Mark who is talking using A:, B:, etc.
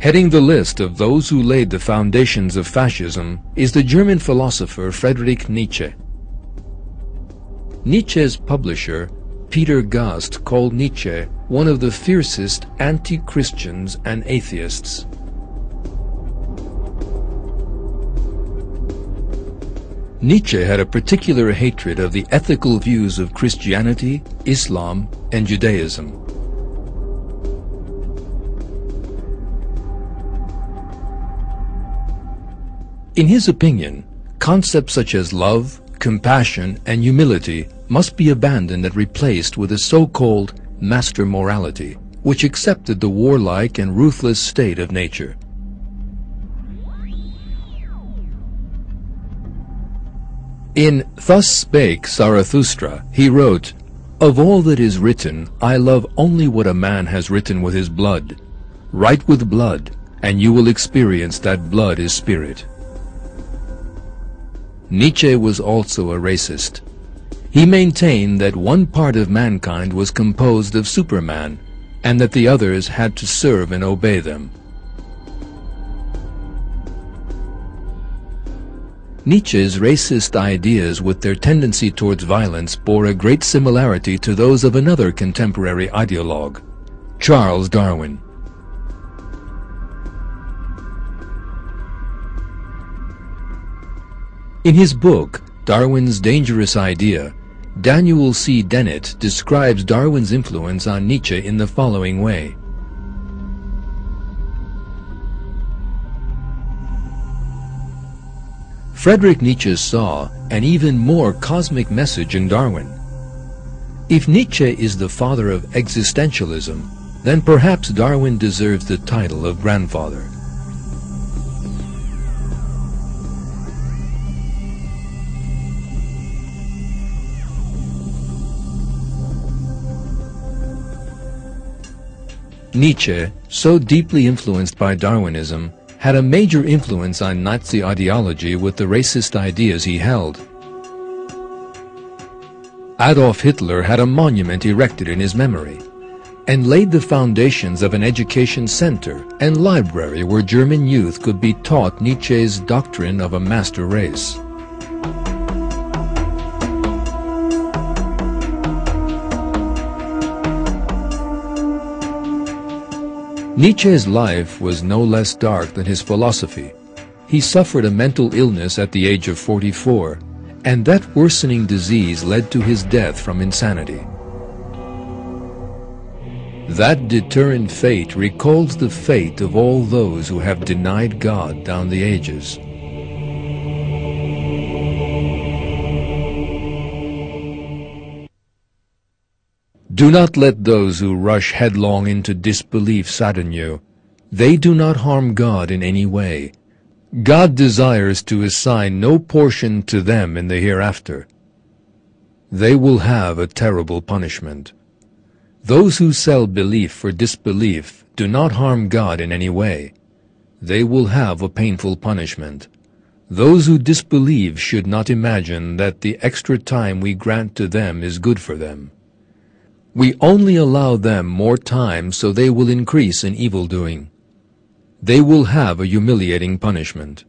A: Heading the list of those who laid the foundations of fascism is the German philosopher Friedrich Nietzsche. Nietzsche's publisher, Peter Gast, called Nietzsche one of the fiercest anti-Christians and atheists. Nietzsche had a particular hatred of the ethical views of Christianity, Islam, and Judaism. In his opinion, concepts such as love, compassion, and humility must be abandoned and replaced with a so-called master morality, which accepted the warlike and ruthless state of nature. In Thus Spake Zarathustra, he wrote, "Of all that is written, I love only what a man has written with his blood. Write with blood, and you will experience that blood is spirit." Nietzsche was also a racist. He maintained that one part of mankind was composed of Superman, and that the others had to serve and obey them. Nietzsche's racist ideas with their tendency towards violence bore a great similarity to those of another contemporary ideologue, Charles Darwin. In his book, Darwin's Dangerous Idea, Daniel C. Dennett describes Darwin's influence on Nietzsche in the following way. Friedrich Nietzsche saw an even more cosmic message in Darwin. If Nietzsche is the father of existentialism, then perhaps Darwin deserves the title of grandfather. Nietzsche, so deeply influenced by Darwinism, had a major influence on Nazi ideology with the racist ideas he held. Adolf Hitler had a monument erected in his memory, and laid the foundations of an education center and library where German youth could be taught Nietzsche's doctrine of a master race. Nietzsche's life was no less dark than his philosophy. He suffered a mental illness at the age of 44, and that worsening disease led to his death from insanity. That deterrent fate recalls the fate of all those who have denied God down the ages. Do not let those who rush headlong into disbelief sadden you. They do not harm God in any way. God desires to assign no portion to them in the hereafter. They will have a terrible punishment. Those who sell belief for disbelief do not harm God in any way. They will have a painful punishment. Those who disbelieve should not imagine that the extra time we grant to them is good for them. We only allow them more time so they will increase in evil-doing. They will have a humiliating punishment.